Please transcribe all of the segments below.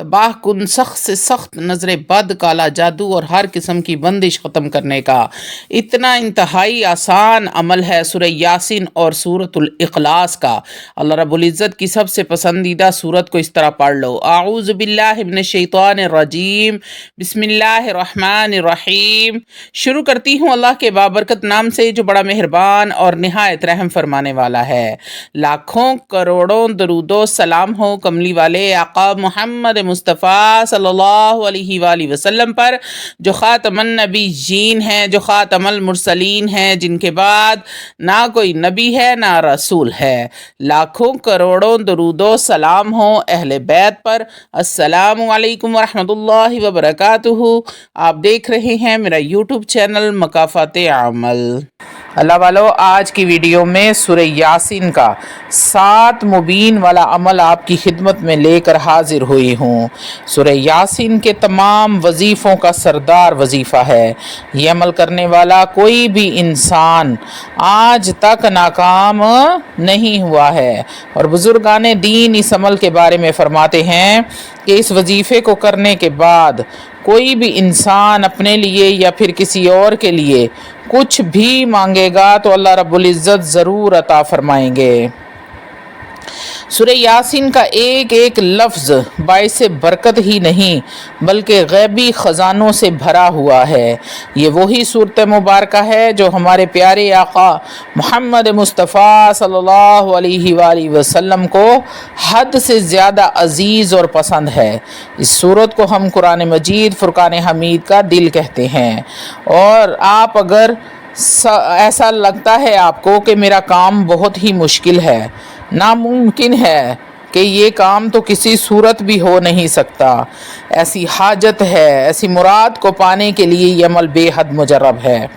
तबाह कुन सख्त से सख्त नज़र बद, काला जादू और हर किस्म की बंदिश ख़त्म करने का इतना इंतहाई आसान अमल है सूरह यासीन और सूरतुल इखलास का। अल्लाह रब्बुल इज़्ज़त की सबसे पसंदीदा सूरत को इस तरह पढ़ लो। आऊज़ु बिल्लाहि मिनश शैतानिर रजीम, बिस्मिल्लाहिर रहमानिर रहीम। शुरू करती हूँ अल्लाह के बाबरकत नाम से जो बड़ा मेहरबान और निहायत रहम फरमाने वाला है। लाखों करोड़ों दरूदो सलाम हो कमली वाले आका मोहम्मद मुस्तफ़ा सल्लल्लाहु अलैहि वसल्लम पर, जो ख़ातमुन नबीयीन हैं, जो ख़ातमुल मुरसलीन हैं, जिनके बाद ना कोई नबी है ना रसूल है। लाखों करोड़ों दरूदो सलाम हो अहले बैत पर। अस्सलामु अलैकुम वरहमतुल्लाहि वबरकातुहू। आप देख रहे हैं मेरा यूट्यूब चैनल मकाफ़ाते अमल। अल्लाह वालो, आज की वीडियो में सूरह यासीन का 7 मुबीन वाला अमल आपकी खिदमत में लेकर हाजिर हुई हूँ। सूरह यासीन के तमाम वजीफ़ों का सरदार वजीफ़ा है। ये अमल करने वाला कोई भी इंसान आज तक नाकाम नहीं हुआ है। और बुजुर्गान दीन इस अमल के बारे में फरमाते हैं कि इस वजीफ़े को करने के बाद कोई भी इंसान अपने लिए या फिर किसी और के लिए कुछ भी मांगेगा तो अल्लाह रब्बुल इज़्ज़त ज़रूर अता फरमाएंगे। सूरह यासीन का एक एक लफ्ज़ बाइसे बरकत ही नहीं बल्कि गैबी ख़जानों से भरा हुआ है। ये वही सूरत मुबारक है जो हमारे प्यारे आका मोहम्मद मुस्तफ़ा सल्लल्लाहु अलैहि वसल्लम को हद से ज़्यादा अज़ीज़ और पसंद है। इस सूरत को हम कुरान मजीद फ़ुरक़ान हमीद का दिल कहते हैं। और आप अगर ऐसा लगता है आपको कि मेरा काम बहुत ही मुश्किल है, नामुमकिन है कि ये काम तो किसी सूरत भी हो नहीं सकता, ऐसी हाजत है, ऐसी मुराद को पाने के लिए ये अमल बेहद मुजर्रब है,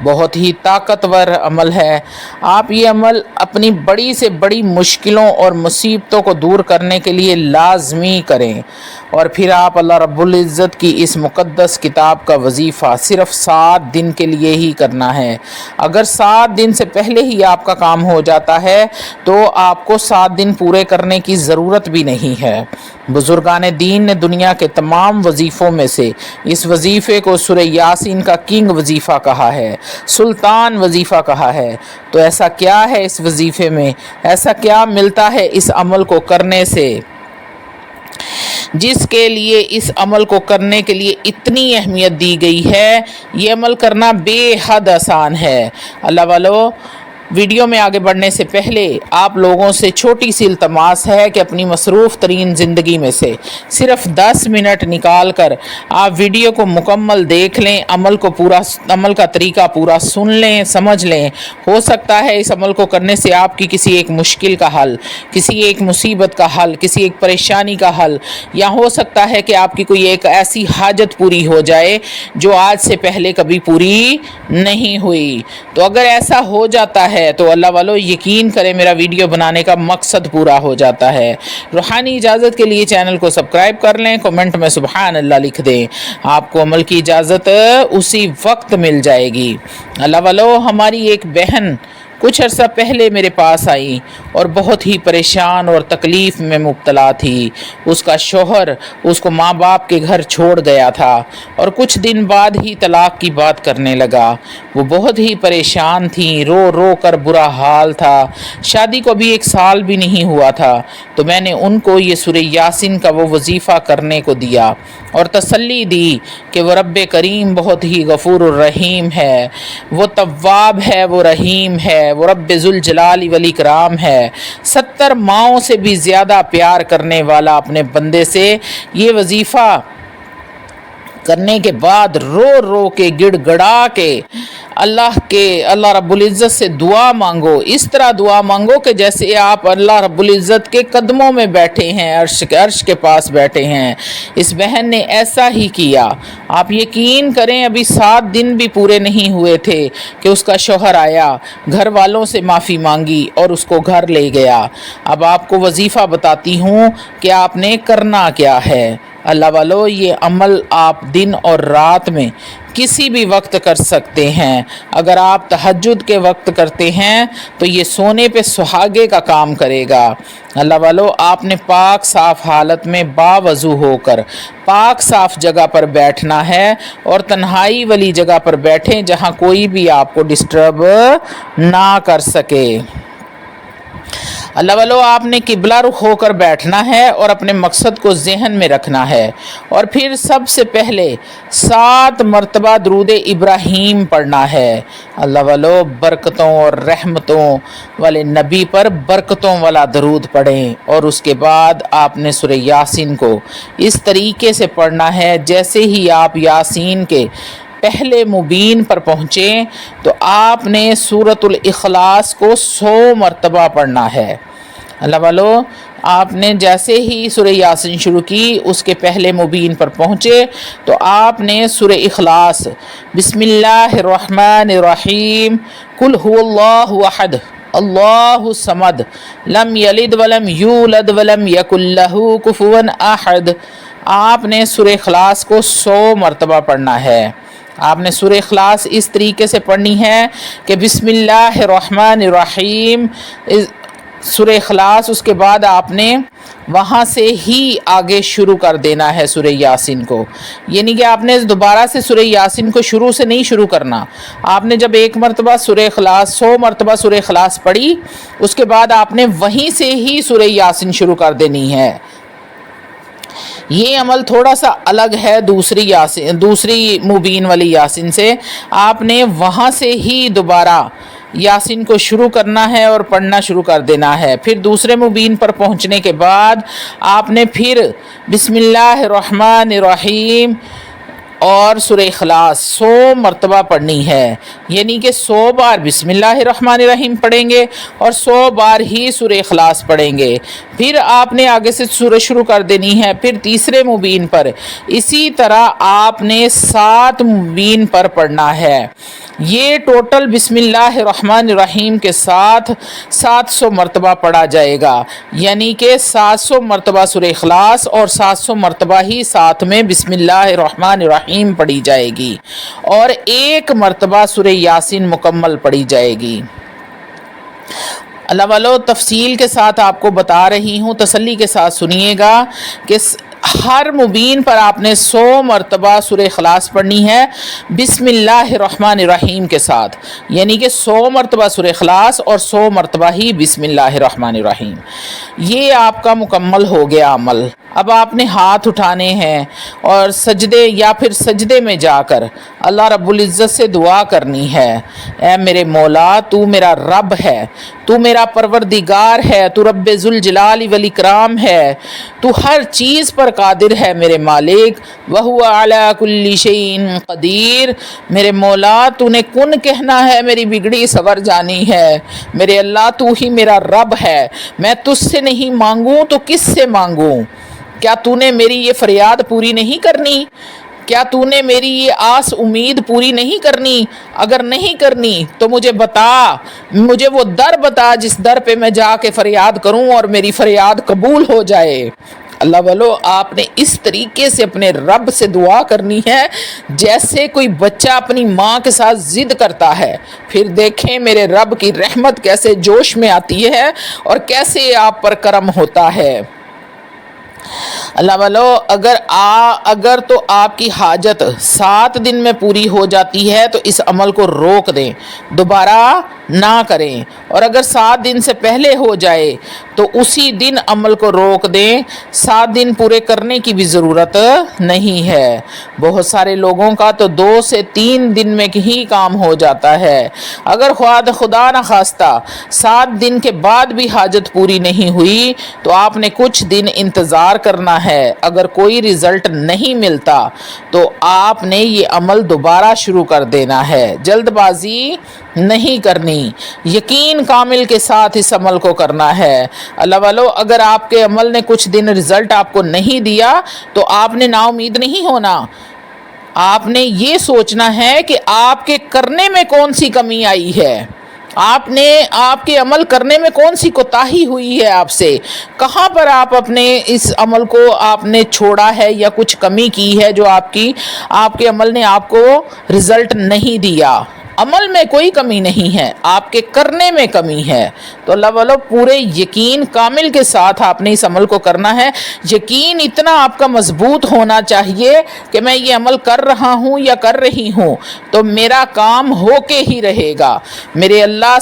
बहुत ही ताकतवर अमल है। आप ये अमल अपनी बड़ी से बड़ी मुश्किलों और मुसीबतों को दूर करने के लिए लाजमी करें। और फिर आप अल्लाह रब्बुल इज़्ज़त की इस मुक़द्दस किताब का वजीफ़ा सिर्फ़ 7 दिन के लिए ही करना है। अगर 7 दिन से पहले ही आपका काम हो जाता है तो आपको 7 दिन पूरे करने की ज़रूरत भी नहीं है। बुजुर्गान दीन ने दुनिया के तमाम वजीफ़ों में से इस वजीफ़े को सूरह यासीन का किंग वजीफ़ा कहा है, सुल्तान वजीफ़ा कहा है। तो ऐसा क्या है इस वजीफ़े में, ऐसा क्या मिलता है इस अमल को करने से, जिसके लिए इस अमल को करने के लिए इतनी अहमियत दी गई है। ये अमल करना बेहद आसान है। अल्लाह वालो, वीडियो में आगे बढ़ने से पहले आप लोगों से छोटी सी इल्तमास है कि अपनी मसरूफ़ तरीन ज़िंदगी में से सिर्फ़ 10 मिनट निकाल कर आप वीडियो को मुकम्मल देख लें, अमल का तरीका पूरा सुन लें, समझ लें। हो सकता है इस अमल को करने से आपकी किसी एक मुश्किल का हल, किसी एक मुसीबत का हल, किसी एक परेशानी का हल, या हो सकता है कि आपकी कोई एक ऐसी हाजत पूरी हो जाए जो आज से पहले कभी पूरी नहीं हुई। तो अगर ऐसा हो जाता है तो अल्लाह वालों यकीन करें मेरा वीडियो बनाने का मकसद पूरा हो जाता है। रूहानी इजाज़त के लिए चैनल को सब्सक्राइब कर लें, कमेंट में सुबहान अल्लाह लिख दें, आपको अमल की इजाज़त उसी वक्त मिल जाएगी। अल्लाह वालों, हमारी एक बहन कुछ अर्सा पहले मेरे पास आई और बहुत ही परेशान और तकलीफ़ में मुब्तला थी। उसका शौहर उसको माँ बाप के घर छोड़ गया था और कुछ दिन बाद ही तलाक़ की बात करने लगा। वो बहुत ही परेशान थी, रो रो कर बुरा हाल था। शादी को भी 1 साल भी नहीं हुआ था। तो मैंने उनको ये सूरह यासीन का वो वजीफ़ा करने को दिया और तसल्ली दी कि वो रब्बे करीम बहुत ही गफूरुर रहीम है, वो तव्वाब है, वो रहीम है, वो रब्बे जुल जलाली वल इकराम है। 70 माओं से भी ज़्यादा प्यार करने वाला अपने बंदे से ये वजीफ़ा करने के बाद रो रो के गिड़गड़ा के अल्लाह रब्बुल इज़्ज़त से दुआ मांगो। इस तरह दुआ मांगो कि जैसे आप अल्लाह रब्बुल इज़्ज़त के कदमों में बैठे हैं, अर्श के पास बैठे हैं। इस बहन ने ऐसा ही किया। आप यकीन करें अभी 7 दिन भी पूरे नहीं हुए थे कि उसका शौहर आया, घर वालों से माफ़ी मांगी और उसको घर ले गया। अब आपको वजीफ़ा बताती हूँ कि आपने करना क्या है। अल्लाह वालों, ये अमल आप दिन और रात में किसी भी वक्त कर सकते हैं। अगर आप तहज्जुद के वक्त करते हैं तो ये सोने पे सुहागे का काम करेगा। अल्लाह वालो, आपने पाक साफ हालत में बावज़ू होकर पाक साफ जगह पर बैठना है और तन्हाई वाली जगह पर बैठें जहाँ कोई भी आपको डिस्टर्ब ना कर सके। अल्लाह वालो, आपने किबला रुख होकर बैठना है और अपने मकसद को जहन में रखना है और फिर सबसे पहले 7 मरतबा दरूद इब्राहीम पढ़ना है। अल्लाह वालो, बरकतों और रहमतों वाले नबी पर बरकतों वाला दरूद पढ़ें और उसके बाद आपने सूरह यासीन को इस तरीके से पढ़ना है जैसे ही आप यासीन के पहले मुबीन पर पहुँचे तो आपने सूरतुल इखलास को 100 मरतबा पढ़ना है। अल्लाह वालो, आपने जैसे ही सूरह यासीन शुरू की उसके पहले मुबीन पर पहुँचे तो आपने सूरह इखलास बिस्मिल्लाहिर्रहमानिर्रहीम कुल हुवल्लाहु अहद अल्लाहु समद लम यलिद वलम यूलद वलम यकुल लहू कुफुवन अहद, आपने सूरह इखलास को 100 मरतबा पढ़ना है। आपने सूरह इखलास इस तरीके से पढ़नी है कि बिस्मिल्लाहिर्रहमानिर्रहीम सूरह इखलास, उसके बाद आपने वहाँ से ही आगे शुरू कर देना है सूरह यासीन को। यानी कि आपने दोबारा से सूरह यासीन को शुरू से नहीं शुरू करना। आपने जब एक मरतबा सूरह इखलास 100 मरतबा सूरह इखलास पढ़ी उसके बाद आपने वहीं से ही सूरह यासीन शुरू कर देनी है। ये अमल थोड़ा सा अलग है दूसरी मुबीन वाली यासीन से। आपने वहाँ से ही दोबारा यासीन को शुरू करना है और पढ़ना शुरू कर देना है। फिर दूसरे मुबीन पर पहुँचने के बाद आपने फिर बिस्मिल्लाहिर्रहमानिर्रहीम और सूरह इखलास 100 मरतबा पढ़नी है। यानी कि 100 बार बिस्मिल्लाहिर्रहमानिर्रहीम पढ़ेंगे और 100 बार ही सूरह इखलास पढ़ेंगे। फिर आपने आगे से सूरह शुरू कर देनी है। फिर तीसरे मुबीन पर इसी तरह आपने 7 मुबीन पर पढ़ना है। ये टोटल बिस्मिल्लाहिर्रहमानिर्रहीम के साथ 700 मरतबा पढ़ा जाएगा। यानी कि 700 मरतबा सूरह इखलास और 700 मरतबा ही साथ में बिस्मिल्लाहिर्रहमानिर्रहीम पढ़ी जाएगी और 1 मरतबा सूरह यासीन मुकम्मल पढ़ी जाएगी। अल्लाह वालो, तफसील के साथ आपको बता रही हूँ, तसल्ली के साथ सुनिएगा कि हर मुबीन पर आपने 100 मरतबा सूरह इखलास पढ़नी है बिस्मिल्लाहिर्रहमानिर्रहीम के साथ। यानी कि 100 मरतबा सूरह इखलास और 100 मरतबा ही बिस्मिल्लाहिर्रहमानिर्रहीम। ये आपका मुकम्मल हो गया अमल। अब आपने हाथ उठाने हैं और सजदे या फिर सजदे में जाकर अल्लाह रब्बुल इज़्ज़त से दुआ करनी है। ऐ मेरे मौला, तू मेरा रब है, तू मेरा परवरदिगार है, तू रब्बे ज़ुल जलाली वल इकराम है, तू हर चीज़ पर कादिर है मेरे मालिक। वहुवा अला कुल्ली शैइन क़दीर, मेरे मौला तूने कुन कहना है, मेरी बिगड़ी सवर जानी है। मेरे अल्लाह, तू ही मेरा रब है, मैं तुझसे नहीं मांगूँ तो किससे मांगूँ? क्या तूने मेरी ये फरियाद पूरी नहीं करनी? क्या तूने मेरी ये आस उम्मीद पूरी नहीं करनी? अगर नहीं करनी तो मुझे बता, मुझे वो दर बता जिस दर पे मैं जाके फरियाद करूं और मेरी फरियाद कबूल हो जाए। अल्लाह वालो, आपने इस तरीके से अपने रब से दुआ करनी है जैसे कोई बच्चा अपनी माँ के साथ ज़िद करता है। फिर देखें मेरे रब की रहमत कैसे जोश में आती है और कैसे आप पर करम होता है। अल्लाह वालो, अगर तो आपकी हाजत 7 दिन में पूरी हो जाती है तो इस अमल को रोक दें, दोबारा ना करें। और अगर 7 दिन से पहले हो जाए तो उसी दिन अमल को रोक दें, 7 दिन पूरे करने की भी ज़रूरत नहीं है। बहुत सारे लोगों का तो 2 से 3 दिन में ही काम हो जाता है। अगर खुदा न खास्ता 7 दिन के बाद भी हाजत पूरी नहीं हुई तो आपने कुछ दिन इंतज़ार करना है। अगर कोई रिज़ल्ट नहीं मिलता तो आपने ये अमल दोबारा शुरू कर देना है, जल्दबाजी नहीं करनी, यकीन कामिल के साथ इस अमल को करना है। अल्लाह वालो, अगर आपके अमल ने कुछ दिन रिज़ल्ट आपको नहीं दिया तो आपने नाउमीद नहीं होना। आपने ये सोचना है कि आपके करने में कौन सी कमी आई है। آپ نے آپ کے عمل کرنے میں کون سی کوتاہی ہوئی ہے آپ سے، کہاں پر آپ اپنے اس عمل کو آپ نے چھوڑا ہے یا کچھ کمی کی ہے جو آپ کے عمل نے آپ کو رزلٹ نہیں دیا۔ عمل میں کوئی کمی نہیں ہے، آپ کے کرنے میں کمی ہے۔ تو اللہ والو پورے یقین کامل کے ساتھ آپ نے اس عمل کو کرنا ہے۔ یقین اتنا آپ کا مضبوط ہونا چاہیے کہ میں یہ عمل کر رہا ہوں یا کر رہی ہوں تو میرا کام ہو کے ہی رہے گا۔ میرے اللہ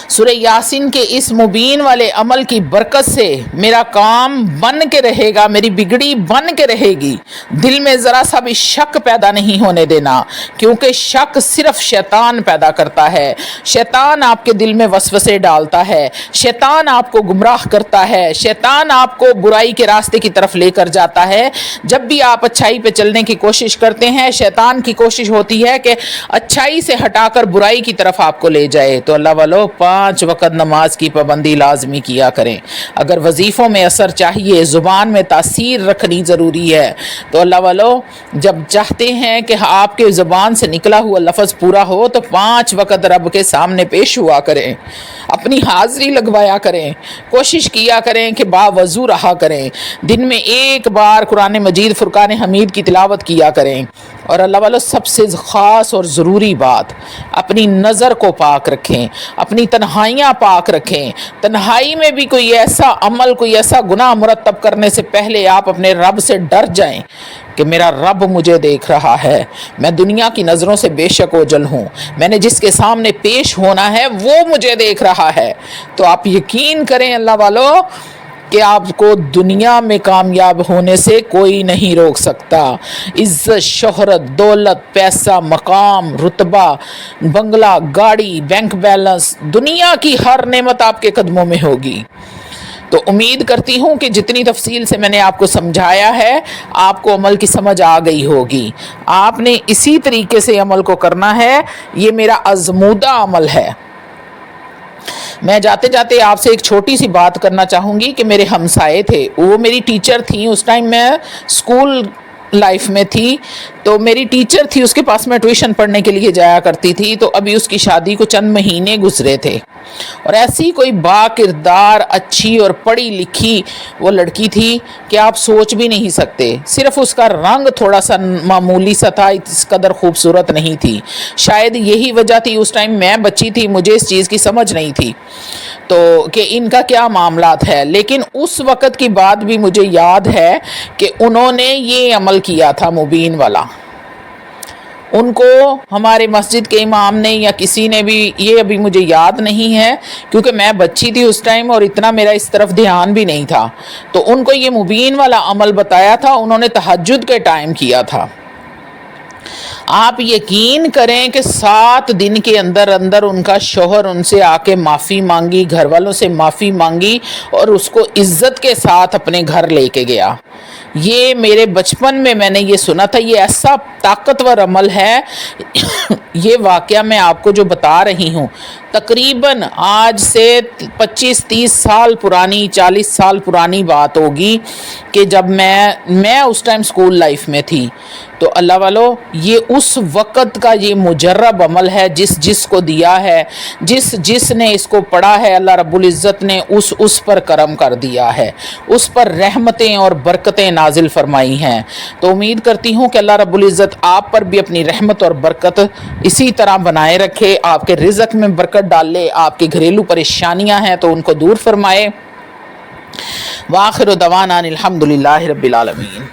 سورہ یاسین کے اس مبین والے عمل کی برکت سے میرا کام بن کے رہے گا، میری بگڑی بن کے رہے گی۔ دل میں ذرا سا بھی شک پیدا نہیں ہونے دینا، کیونکہ شک صرف شیطان پیدا کرتا ہے۔ شیطان آپ کے دل میں وسوسے ڈالتا ہے، شیطان آپ کو گمراہ کرتا ہے، شیطان آپ کو برائی کے راستے کی طرف لے کر جاتا ہے۔ جب بھی آپ اچھائی پہ چلنے کی کوشش کرتے ہیں، شیطان کی کوشش ہوتی ہے کہ اچھائی سے ہٹا کر برائی کی طرف آپ کو لے جائے۔ تو اللہ والو 5 وقت نماز کی پابندی لازمی کیا کریں۔ اگر وظیفوں میں اثر چاہیے، زبان میں تاثیر رکھنی ضروری ہے، تو اللہ والو جب چاہتے ہیں کہ آپ کے زبان سے نکلا ہوا لفظ پورا ہو تو 5 وقت رب کے سامنے پیش ہوا کریں، اپنی حاضری لگوایا کریں، کوشش کیا کریں کہ باوضو رہا کریں، دن میں 1 بار قرآن مجید فرقان حمید کی تلاوت کیا کریں۔ اور اللہ والو سب سے خاص اور ضروری بات، اپنی نظر کو پاک رکھیں، اپنی تنہائیاں پاک رکھیں۔ تنہائی میں بھی کوئی ایسا عمل، کوئی ایسا گناہ مرتب کرنے سے پہلے آپ اپنے رب سے ڈر جائیں کہ میرا رب مجھے دیکھ رہا ہے، میں دنیا کی نظروں سے بے شک اوجل ہوں، میں نے جس کے سامنے پیش ہونا ہے وہ مجھے دیکھ رہا ہے۔ تو آپ یقین کریں اللہ والو کہ آپ کو دنیا میں کامیاب ہونے سے کوئی نہیں روک سکتا۔ عزت، شہرت، دولت، پیسہ، مقام، رتبہ، بنگلہ، گاڑی، بینک بیلنس، دنیا کی ہر نعمت آپ کے قدموں میں ہوگی۔ تو امید کرتی ہوں کہ جتنی تفصیل سے میں نے آپ کو سمجھایا ہے آپ کو عمل کی سمجھ آ گئی ہوگی۔ آپ نے اسی طریقے سے عمل کو کرنا ہے، یہ میرا آزمودہ عمل ہے۔ میں جاتے جاتے آپ سے ایک چھوٹی سی بات کرنا چاہوں گی کہ میرے ہمسائے تھے، وہ میری ٹیچر تھیں، اس ٹائم میں اسکول لائف میں تھی، تو میری ٹیچر تھی، اس کے پاس میں ٹیوشن پڑھنے کے لیے جایا کرتی تھی۔ تو ابھی اس کی شادی کو چند مہینے گزرے تھے، اور ایسی کوئی با کردار، اچھی اور پڑھی لکھی وہ لڑکی تھی کہ آپ سوچ بھی نہیں سکتے۔ صرف اس کا رنگ تھوڑا سا معمولی سا تھا، اس قدر خوبصورت نہیں تھی۔ شاید یہی وجہ تھی، اس ٹائم میں بچی تھی، مجھے اس چیز کی سمجھ نہیں تھی تو کہ ان کا کیا معاملات ہے۔ لیکن اس وقت کی بات بھی مجھے یاد ہے کہ انہوں نے یہ عمل کیا تھا مبین والا۔ ان کو ہمارے مسجد کے امام نے یا کسی نے بھی، یہ ابھی مجھے یاد نہیں ہے کیونکہ میں بچی تھی اس ٹائم اور اتنا میرا اس طرف دھیان بھی نہیں تھا، تو ان کو یہ مبین والا عمل بتایا تھا، انہوں نے تہجد کے ٹائم کیا تھا۔ آپ یقین کریں کہ 7 دن کے اندر اندر ان کا شوہر ان سے آ کے معافی مانگی، گھر والوں سے معافی مانگی اور اس کو عزت کے ساتھ اپنے گھر لے کے گیا۔ یہ میرے بچپن میں نے یہ سنا تھا، یہ ایسا طاقتور عمل ہے۔ یہ واقعہ میں آپ کو جو بتا رہی ہوں تقریباً آج سے 25-30 سال پرانی، 40 سال پرانی بات ہوگی کہ جب میں اس ٹائم اسکول لائف میں تھی۔ تو اللہ والو یہ اس وقت کا یہ مجرب عمل ہے، جس کو دیا ہے، جس نے اس کو پڑھا ہے، اللہ رب العزت نے اس پر کرم کر دیا ہے، اس پر رحمتیں اور برکتیں نازل فرمائی ہیں۔ تو امید کرتی ہوں کہ اللہ رب العزت آپ پر بھی اپنی رحمت اور برکت اسی طرح بنائے رکھے، آپ کے رزق میں برکت ڈالے، آپ کی گھریلو پریشانیاں ہیں تو ان کو دور فرمائے۔ وآخر دعوانا الحمدللہ رب العالمین۔